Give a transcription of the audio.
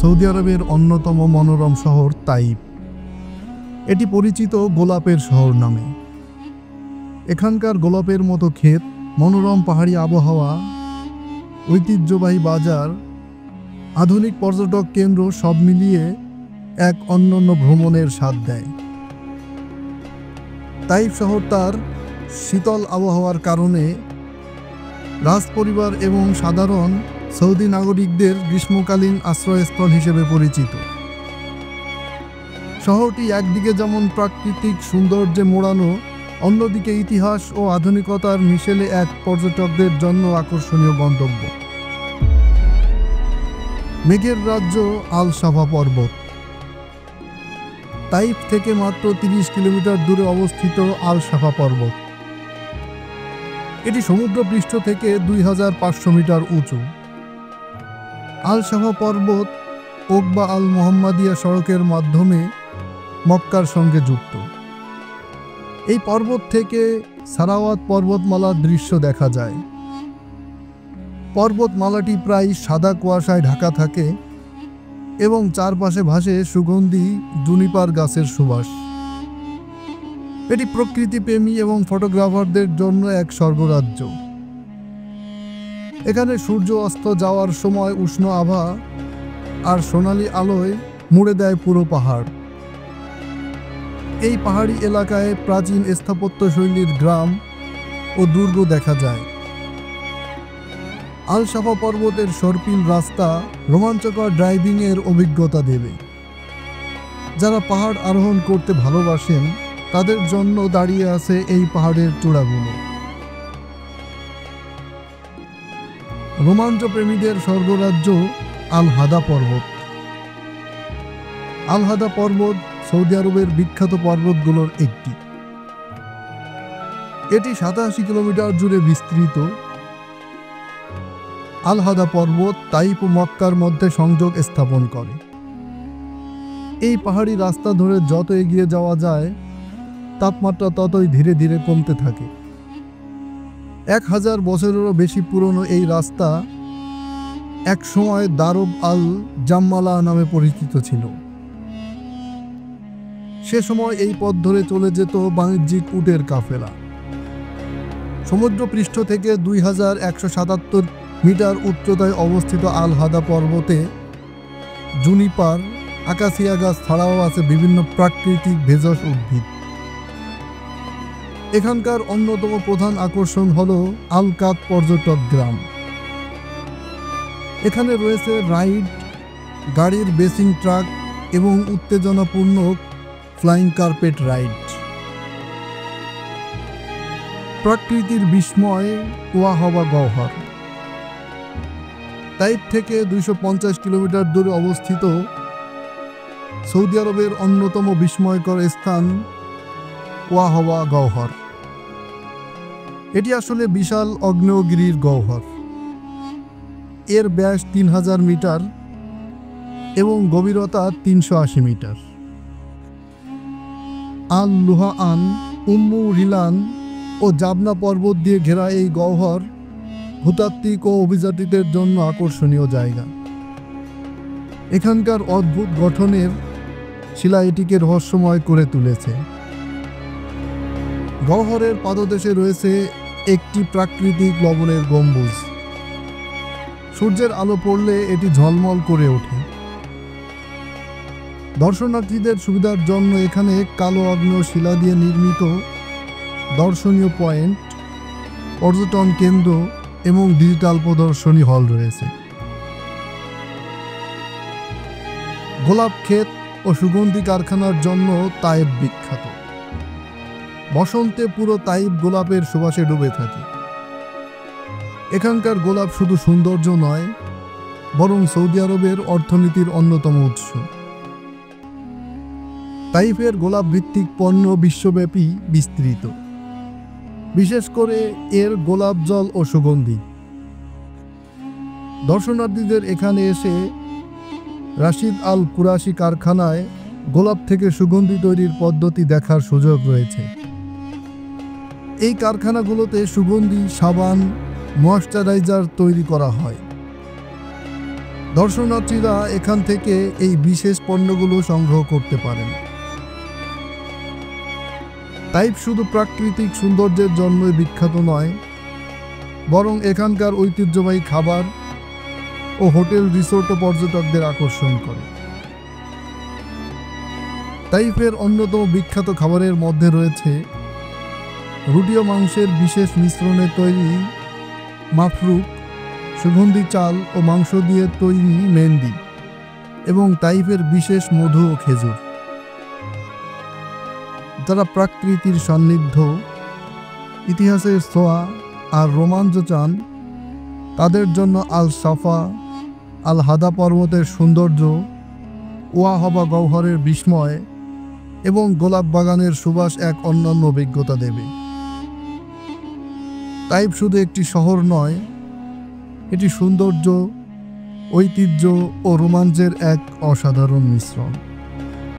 Saudi আরবের অন্যতম মনোরম শহর তাইফ। এটি পরিচিত গোলাপের শহর নামে। এখানকার গোলাপের মতো ক্ষেত, মনোরম পাহাড়ি আবহাওয়া, ঐতিহ্যবাহী বাজার, আধুনিক পর্যটক কেন্দ্র সব মিলিয়ে এক অনন্য ভ্রমণের স্বাদ দেয়। তাইফ শহর তার শীতল আবহাওয়ার কারণে রাজপরিবার এবং সাধারণ সৌদি নাগরিকদের গ্রীষ্মকালীন আশ্রয়স্থল হিসেবে পরিচিত। শহরটি একদিকে যেমন প্রাকৃতিক সৌন্দর্যে মোড়ানো, অন্যদিকে ইতিহাস ও আধুনিকতার মিশেলে এক পর্যটকদের জন্য আকর্ষণীয় গন্তব্য। মেঘের রাজ্য আল সাফা পর্বত। তাইফ থেকে মাত্র 30 কিলোমিটার দূরে অবস্থিত আল সাফা পর্বত। এটি সমুদ্রপৃষ্ঠ থেকে 2500 মিটার উঁচু। আল সাফা পর্বত ওকবা আল মোহাম্মদিয়া সড়কের মাধ্যমে মক্কার সঙ্গে যুক্ত। এই পর্বত থেকে সারাওয়াত পর্বতমালার দৃশ্য দেখা যায়। পর্বতমালাটি প্রায় সাদা কুয়াশায় ঢাকা থাকে এবং চারপাশে ভাসে সুগন্ধি জুনিপার গাছের সুবাস। এটি প্রকৃতিপ্রেমী এবং ফটোগ্রাফারদের জন্য এক স্বর্গরাজ্য। এখানে সূর্য অস্ত যাওয়ার সময় উষ্ণ আভা আর সোনালি আলোয় মুড়ে দেয় পুরো পাহাড়। এই পাহাড়ি এলাকায় প্রাচীন স্থাপত্যশৈলীর গ্রাম ও দুর্গ দেখা যায়। আল সাফা পর্বতের সর্পিল রাস্তা রোমাঞ্চকর ড্রাইভিংয়ের অভিজ্ঞতা দেবে। যারা পাহাড় আরোহণ করতে ভালোবাসেন তাদের জন্য দাঁড়িয়ে আছে এই পাহাড়ের চূড়াগুলো। রোমাঞ্চ প্রেমীদের স্বর্গরাজ্য আল হাদা পর্বত। আল হাদা পর্বত সৌদি আরবের বিখ্যাত পর্বতগুলোর একটি। এটি 87 কিলোমিটার জুড়ে বিস্তৃত। আল হাদা পর্বত তাইফ ও মক্কার মধ্যে সংযোগ স্থাপন করে। এই পাহাড়ি রাস্তা ধরে যত এগিয়ে যাওয়া যায় তাপমাত্রা ততই ধীরে ধীরে কমতে থাকে। 1000 বছরেরও বেশি পুরনো এই রাস্তা একসময় দারব আল জাম্মালা নামে পরিচিত ছিল। সে সময় এই পথ ধরে চলে যেত বাণিজ্যিক উটের কাফেলা। সমুদ্রপৃষ্ঠ থেকে 2177 মিটার উচ্চতায় অবস্থিত আল হাদা পর্বতে জুনিপার, আকাশিয়া গাছ ছাড়াও আছে বিভিন্ন প্রাকৃতিক ভেষজ উদ্ভিদ। এখানকার অন্যতম প্রধান আকর্ষণ হল আল-কাত পর্যটক গ্রাম। এখানে রয়েছে রাইড, গাড়ির বেসিং ট্রাক এবং উত্তেজনাপূর্ণ ফ্লাইং কার্পেট রাইড। প্রকৃতির বিস্ময় ওয়াহবা গওহর। তাইফ থেকে 250 কিলোমিটার দূরে অবস্থিত সৌদি আরবের অন্যতম বিস্ময়কর স্থান ওয়াহবা গওহর। এটি আসলে বিশাল আগ্নেয়গিরির গহ্বর। এর ব্যাস 3000 মিটার এবং গভীরতা 380 মিটার। আল লুহাআন, উম্মু রিলান ও জাবনা পর্বত দিয়ে ঘেরা এই গহ্বর ভূতাত্ত্বিক ও অভিযাত্রীদের জন্য আকর্ষণীয় জায়গা। এখানকার অদ্ভুত গঠনের শিলা এটিকে রহস্যময় করে তুলেছে। গহ্বরের পাদদেশে রয়েছে একটি প্রাকৃতিক লবণের গম্বুজ। সূর্যের আলো পড়লে এটি ঝলমল করে ওঠে। দর্শনার্থীদের সুবিধার জন্য এখানে কালো আগ্নেয় শিলা দিয়ে নির্মিত দর্শনীয় পয়েন্ট, পর্যটন কেন্দ্র এবং ডিজিটাল প্রদর্শনী হল রয়েছে। গোলাপ ক্ষেত ও সুগন্ধি কারখানার জন্য তাইফ বিখ্যাত। বসন্তে পুরো তাইফ গোলাপের সুবাসে ডুবে থাকে। এখানকার গোলাপ শুধু সৌন্দর্য নয়, বরং সৌদি আরবের অর্থনীতির অন্যতম উৎস। তাইফের গোলাপ ভিত্তিক পণ্য বিশ্বব্যাপী বিস্তৃত, বিশেষ করে এর গোলাপ জল ও সুগন্ধি। দর্শনার্থীদের এখানে এসে রাশিদ আল কুরাশি কারখানায় গোলাপ থেকে সুগন্ধি তৈরির পদ্ধতি দেখার সুযোগ রয়েছে। এই কারখানাগুলোতে সুগন্ধি, সাবান, ময়েশ্চারাইজার তৈরি করা হয়। দর্শনার্থীরা এখান থেকে এই বিশেষ পণ্যগুলো সংগ্রহ করতে পারেন। তাইফ শুধু প্রাকৃতিক সৌন্দর্যের জন্যই বিখ্যাত নয়, বরং এখানকার ঐতিহ্যবাহী খাবার ও হোটেল রিসোর্টও পর্যটকদের আকর্ষণ করে। তাইফের অন্যতম বিখ্যাত খাবারের মধ্যে রয়েছে রুটি ও মাংসের বিশেষ মিশ্রণে তৈরি মাফরুক, সুগন্ধি চাল ও মাংস দিয়ে তৈরি মেহেন্দি এবং তাইফের বিশেষ মধু ও খেজুর। যারা প্রকৃতির সান্নিধ্য, ইতিহাসের ছোঁয়া আর রোমাঞ্চ চান, তাদের জন্য আল সাফা, আল হাদা পর্বতের সৌন্দর্য, ওয়াহবা গহ্বরের বিস্ময় এবং গোলাপ বাগানের সুবাস এক অনন্য অভিজ্ঞতা দেবে। তাইফ শুধু একটি শহর নয়, এটি সৌন্দর্য, ঐতিহ্য ও রোমাঞ্চের এক অসাধারণ মিশ্রণ।